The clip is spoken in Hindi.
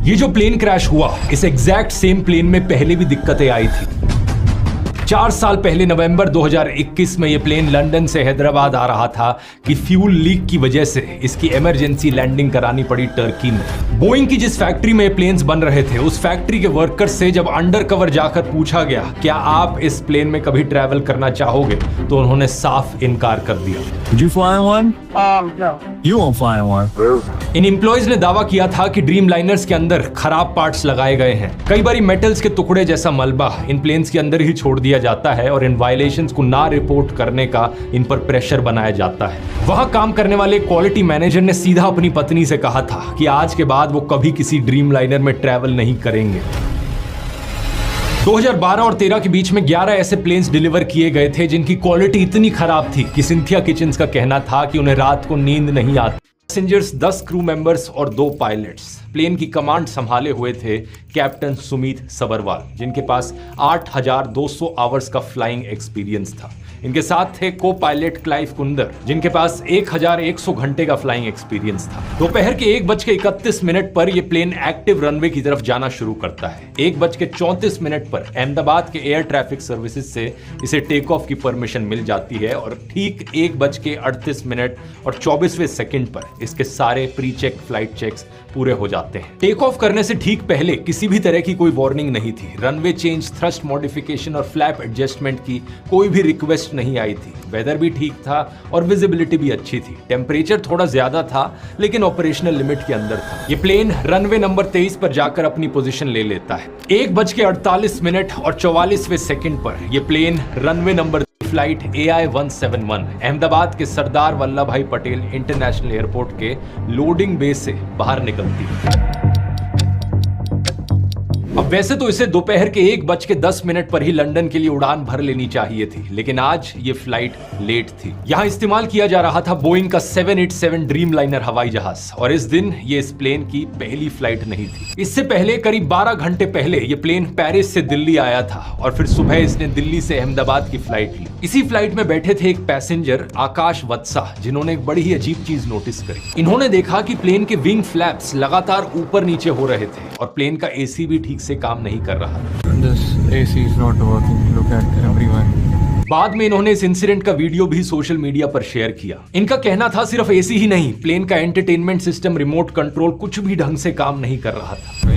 ये जो प्लेन क्रैश हुआ, इस एग्जैक्ट सेम प्लेन में पहले भी दिक्कतें आई थी। 4 साल पहले नवंबर 2021 में यह प्लेन लंदन से हैदराबाद आ रहा था कि फ्यूल लीक की वजह से इसकी इमरजेंसी लैंडिंग करानी पड़ी टर्की में। बोइंग की जिस फैक्ट्री में प्लेन्स बन रहे थे, उस फैक्ट्री के वर्कर्स से जब अंडर कवर जाकर पूछा गया क्या आप इस प्लेन में कभी ट्रैवल करना चाहोगे, तो उन्होंने साफ इनकार कर दिया। Would you fly one? No. You won't fly one. In employees ने दावा किया था कि ड्रीम लाइनर्स के अंदर खराब पार्ट्स लगाए गए हैं। कई बार मेटल्स के टुकड़े जैसा मलबा इन प्लेन्स के अंदर ही छोड़ दिया जाता है और इन वायलेशंस को ना रिपोर्ट करने का इन पर प्रेशर बनाया जाता है। वहां काम करने वाले क्वालिटी मैनेजर ने सीधा अपनी पत्नी से कहा था कि आज के बाद वो कभी किसी ड्रीम लाइनर में ट्रैवल नहीं करेंगे। 2012 और 13 के बीच में 11 ऐसे प्लेन्स डिलीवर किए गए थे जिनकी क्वालिटी इतनी खराब थी कि सिंथिया किचन्स का कहना था कि उन्हें रात को नींद नहीं आती। पैसेंजर्स 10 क्रू मेंबर्स और 2 पायलट्स। प्लेन की कमांड संभाले हुए थे कैप्टन सुमित सबरवाल, जिनके पास 8200 आवर्स का फ्लाइंग एक्सपीरियंस था। इनके साथ थे को पायलट क्लाइव कुंदर, जिनके पास 1100 घंटे का फ्लाइंग एक्सपीरियंस था। दोपहर के 1:31 पर यह प्लेन एक्टिव रनवे की तरफ जाना शुरू करता है। 1:34 पर अहमदाबाद के एयर ट्रैफिक सर्विसेज से इसे टेक ऑफ की परमिशन मिल जाती है और ठीक 1:38 और 24वें सेकंड पर इसके सारे प्री चेक फ्लाइट चेक्स पूरे हो जाते हैं। टेक ऑफ करने से ठीक पहले किसी भी तरह की कोई वार्निंग नहीं थी। रनवे चेंज, थ्रस्ट मॉडिफिकेशन और फ्लैप एडजस्टमेंट की कोई भी रिक्वेस्ट नहीं आई थी। वेदर भी ठीक था और विजिबिलिटी भी अच्छी थी। टेम्परेचर थोड़ा ज्यादा था लेकिन ऑपरेशनल लिमिट के अंदर था। ये प्लेन रनवे नंबर 23 पर जाकर अपनी पोजीशन ले लेता है। 1:48 और 44वें सेकंड पर यह plane runway number flight AI-171 Ahmedabad के Sardar Vallabhbhai Patel international airport के लोडिंग बे से बाहर निकलती है। अब वैसे तो इसे दोपहर के 1:10 पर ही लंदन के लिए उड़ान भर लेनी चाहिए थी, लेकिन आज ये फ्लाइट लेट थी। यहां इस्तेमाल किया जा रहा था बोइंग का 787 ड्रीम लाइनर हवाई जहाज और इस दिन ये इस प्लेन की पहली फ्लाइट नहीं थी। इससे पहले करीब 12 घंटे पहले ये प्लेन पेरिस से दिल्ली आया था और फिर सुबह इसने दिल्ली से अहमदाबाद की फ्लाइट ली। इसी फ्लाइट में बैठे थे एक पैसेंजर आकाश वत्सा, जिन्होंने एक बड़ी ही अजीब चीज नोटिस करी। इन्होंने देखा कि प्लेन के विंग फ्लैप्स लगातार ऊपर नीचे हो रहे थे और प्लेन का एसी भी ठीक से काम नहीं कर रहा था। This AC is not working. Look at everyone. बाद में इन्होंने इस इंसिडेंट का वीडियो भी सोशल मीडिया पर शेयर किया। इनका कहना था सिर्फ एसी ही नहीं, प्लेन का एंटरटेनमेंट सिस्टम, रिमोट कंट्रोल कुछ भी ढंग से काम नहीं कर रहा था।